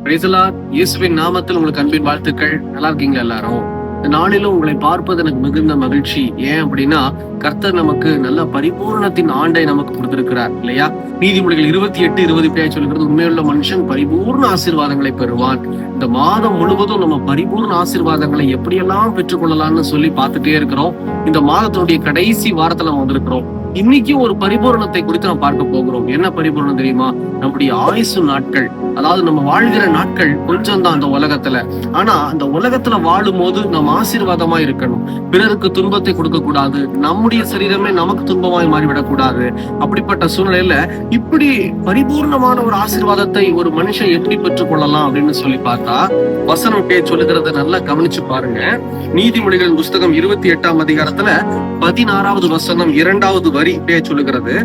Praise the Lord. இயேசுவின் நாமத்தில் உங்களுக்கு அன்பின் வாழ்த்துக்கள். நல்லா இருக்கீங்களா எல்லாரும்? இந்த நாளிலும் உங்களை பார்ப்பது எனக்கு மிகுந்த மகிழ்ச்சி. ஏன் அப்படின்னா, கர்த்தர் நமக்கு நல்ல பரிபூரணத்தின் ஆண்டை நமக்கு கொடுத்திருக்கிறார் இல்லையா? நீதிமொழிகள் 28:20 சொல்கிறது, உண்மையுள்ள மனுஷன் பரிபூர்ண ஆசீர்வாதங்களை பெறுவான். இந்த மாதம் முழுவதும் நம்ம பரிபூர்ண ஆசீர்வாதங்களை எப்படியெல்லாம் பெற்றுக்கொள்ளலாம்னு சொல்லி பார்த்துட்டே இருக்கிறோம். இந்த மாதத்தினுடைய கடைசி வாரத்துல நம்ம வந்திருக்கிறோம். இன்னைக்கு ஒரு பரிபூரணத்தை குறித்து நம்ம பார்க்க போகிறோம். என்ன பரிபூரணம் தெரியுமா? நம்முடைய ஆயுசு நாட்கள், அதாவது நம்ம வாழ்கிற நாட்கள் கொஞ்சம் தான் அந்த உலகத்துல. ஆனா அந்த உலகத்துல வாழும் போது நம்ம ஆசீர்வாதமா இருக்கணும். பிறருக்கு துன்பத்தை கொடுக்க கூடாது. நம்முடைய சரீரமே நமக்கு துன்பமாய் மாறிவிடக் கூடாது. அப்படிப்பட்ட சூழ்நிலையில இப்படி பரிபூர்ணமான ஒரு ஆசீர்வாதத்தை ஒரு மனுஷன் எப்படி பெற்றுக் கொள்ளலாம் அப்படின்னு சொல்லி பார்த்தா, வசனம் சொல்லுகிறத நல்லா கவனிச்சு பாருங்க. நீதிமொழிகளின் புஸ்தகம் 28ஆம் அதிகாரத்துல 16வது வசனம் 2வது வரி சொல்லுகிறது,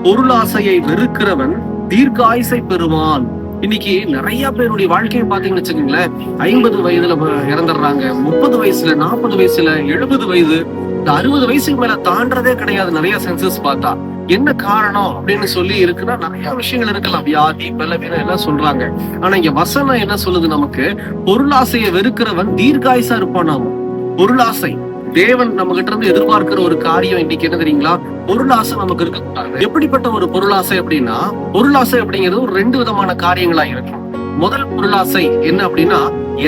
பொருளாசையை வெறுக்கிறவன் தீர்க்க ஆயுசை பெறுவான். இன்னைக்கு நிறைய பேருடைய வாழ்க்கையை பாத்தீங்கன்னு வச்சுக்கோங்களேன், 50 வயதுல இறந்துடுறாங்க, 30 வயசுல, 40 வயசுல, 70 வயது, இந்த 60 வயசுக்கு மேல தாண்டறதே கிடையாது. நிறைய சென்சஸ் பார்த்தா என்ன காரணம் அப்படின்னு சொல்லி இருக்குன்னா, நிறைய விஷயங்கள் இருக்கலாம். வியாதி, பலவீனம் எல்லாம் சொல்றாங்க. ஆனா இங்க வசனம் என்ன சொல்லுது நமக்கு? பொருளாசையை வெறுக்கிறவன் தீர்க்காயுசா இருப்பானாம். பொருளாசை தேவன் நம்ம கிட்ட இருந்து எதிர்பார்க்கிற ஒரு காரியம் இன்னைக்கு என்ன தெரியுங்களா? பொருளாசை நமக்கு இருக்கக்கூடாது. எப்படிப்பட்ட ஒரு பொருளாசை அப்படின்னா, பொருளாசை அப்படிங்கிறது ஒரு 2 விதமான காரியங்களா இருக்கும். முதல் பொருளாசை என்ன அப்படின்னா,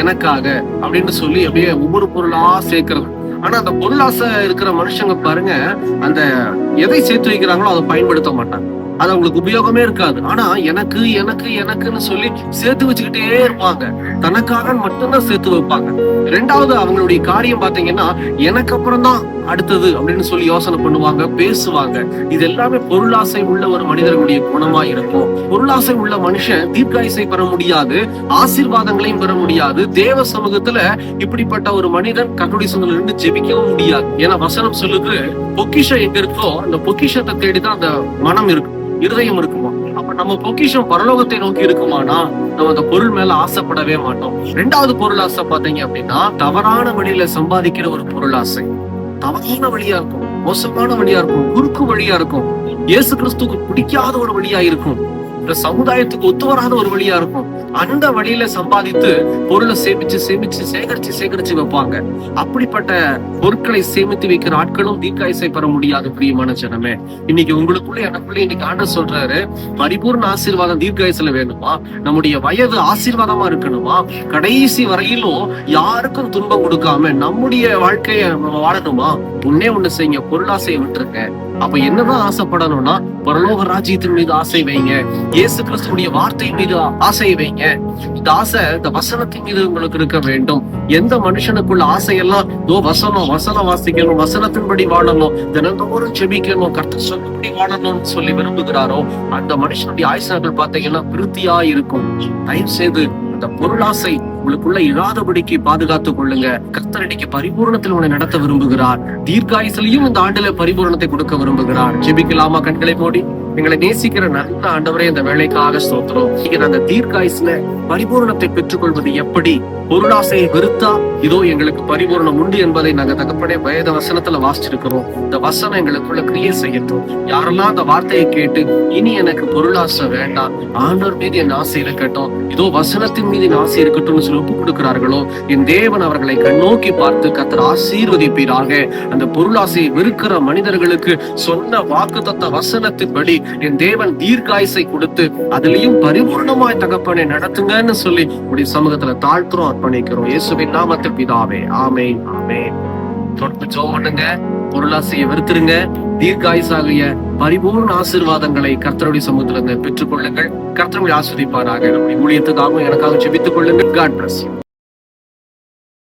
எனக்காக அப்படின்னு சொல்லி அப்படியே ஒவ்வொரு பொருளா சேர்க்கிறது. ஆனா அந்த பொருளாசை இருக்கிற மனுஷங்க பாருங்க, அந்த எதை சேர்த்து வைக்கிறாங்களோ அதை பயன்படுத்த மாட்டாங்க. அது அவங்களுக்கு உபயோகமே இருக்காது. ஆனா எனக்கு எனக்கு எனக்குன்னு சொல்லி சேர்த்து வச்சுக்கிட்டே இருப்பாங்க. தனக்காக மட்டும்தான் சேர்த்து வைப்பாங்க. 2வது அவங்களுடைய காரியம் பாத்தீங்கன்னா, எனக்கு அப்புறம் தான் அடுத்தது அப்படின்னு சொல்லி யோசனை பண்ணுவாங்க, பேசுவாங்க. இது எல்லாமே பொருளாசை உள்ள ஒரு மனிதர்களுடைய குணமா இருக்கும். பொருளாசை உள்ள மனுஷன் தீர்க்காயுசை பெற முடியாது, ஆசீர்வாதங்களையும் பெற முடியாது. தேவ சமூகத்துல இப்படிப்பட்ட ஒரு மனிதன் கர்த்தருடைய சமூகத்துல இருந்து ஜெபிக்கவும் முடியாது. ஏன்னா வசனம் சொல்லுது, பொக்கிஷம் எங்க இருக்கோ அந்த பொக்கிஷத்தை தேடிதான் அந்த மனம் இருக்கும், இருதயம் இருக்குமா. அப்ப நம்ம பொக்கிஷம் பரலோகத்தை நோக்கி இருக்குமானா நம்ம அந்த பொருள் மேல ஆசைப்படவே மாட்டோம். 2வது பொருளாசை பாத்தீங்க அப்படின்னா, தவறான வழியில சம்பாதிக்கிற ஒரு பொருளாசை. தவறான வழியா இருக்கும், மோசமான வழியா இருக்கும், குறுக்கு வழியா இருக்கும், இயேசு கிறிஸ்துவுக்கு பிடிக்காத ஒரு வழியா இருக்கும், இந்த சமுதாயத்துக்கு ஒத்து வராத ஒரு வழியா இருக்கும். அந்த வழியில சம்பாதித்து பொருளை சேகரிச்சு வைப்பாங்க. அப்படிப்பட்ட பொருட்களை சேமித்து வைக்கிற ஆட்களும் தீர்க்காயுசை பெற முடியாது. பிரியமான ஜனமே, இன்னைக்கு உங்களுக்குள்ள எனக்குள்ள இன்னைக்கு ஆண்டவர் சொல்றாரு, பரிபூர்ண ஆசீர்வாதம் தீர்க்காயுசுல வேணுமா? நம்முடைய வயது ஆசீர்வாதமா இருக்கணுமா? கடைசி வரையிலும் யாருக்கும் துன்பம் கொடுக்காம நம்முடைய வாழ்க்கைய வாழணுமா? ஒண்ணு செய்யுங்க, பொருளாசையை விட்டுருங்க. அப்ப என்னதான் ஆசைப்படணும்னா, பரலோக ராஜ்யத்தின் மீது ஆசை வைங்க, இயேசு கிறிஸ்துவுடைய வார்த்தை மீது ஆசை வைங்க. இந்த ஆசை இந்த வசனத்தின் மீது உங்களுக்கு இருக்க வேண்டும். எந்த மனுஷனுக்குள்ள ஆசையெல்லாம் வசனம் வாசிக்கணும், வசனத்தின்படி வாழணும், தினந்தோறும் ஜெபிக்கணும், கர்த்தர் சொன்னபடி வாழணும்னு சொல்லி விரும்புகிறாரோ அந்த மனுஷனுடைய ஆயுசுகள் பாத்தீங்கன்னா விருத்தியா இருக்கும். தயவு செய்து அந்த பொருளாசை உங்களுக்குள்ள இராதபடிக்கு பாதுகாத்துக் கொள்ளுங்க. கர்த்தர் இன்னைக்கு பரிபூரணத்தில் உங்களை நடத்த விரும்புகிறார். தீர்க்காயுசிலையும் இந்த ஆண்டுல பரிபூரணத்தை கொடுக்க விரும்புகிறார். ஜெபிக்கலாமா? கண்களை மூடி. எங்களை நேசிக்கிற நல்ல ஆண்டவரே, இந்த வேலைக்காக ஸ்தோத்திரம். நீங்க அந்த தீர்க்காயுசுல பரிபூரணத்தை பெற்றுக்கொள்வது எப்படி? பொருளாசையை வெறுத்தா இதோ எங்களுக்கு பரிபூரணம் உண்டு என்பதை நாங்க தகப்பனே வேத வசனத்துல வாசிச்சிருக்கிறோம். இந்த வசனம் எங்களுக்குள்ள கிரியை செய்யட்டும். யாரெல்லாம் அந்த வார்த்தையை கேட்டு இனி எனக்கு பொருளாசை வேண்டாம், ஆண்டவர் மீது என் ஆசை இருக்கட்டும், இதோ வசனத்தின் மீது என் ஆசை இருக்கட்டும் சொல்லி ஒப்பு கொடுக்கிறார்களோ, என் தேவன் அவர்களை கண்ணோக்கி பார்த்து கர்த்தர் ஆசீர்வதிப்பீராக. அந்த பொருளாசையை வெறுக்கிற மனிதர்களுக்கு சொன்ன வாக்குத்தத்த வசனத்தின்படி என் தேவன் தீர்க்காயுசை கொடுத்து அதிலையும் பரிபூர்ணமாய் தகப்பனை நடத்துங்கன்னு சொல்லி உடைய சமூகத்துல தாழ்த்துறோம், அர்ப்பணிக்கிறோம். இயேசுவின் நாமத்தில் பிதாவே, ஆமென், ஆமென். தொடர்ந்து ஜெபம் பண்ணுங்க, பொருளாசையை வெறுத்துருங்க, தீர்க்காயுசாகிய பரிபூர்ண ஆசீர்வாதங்களை கர்த்தருடைய சமூகத்துல இருந்து பெற்றுக் கொள்ளுங்கள். கர்த்தர் ஆசீர்வதிப்பாராக. நம்முடைய ஊழியத்துக்காகவும் எனக்காக ஜெபித்துக் கொள்ளுங்கள். God bless you.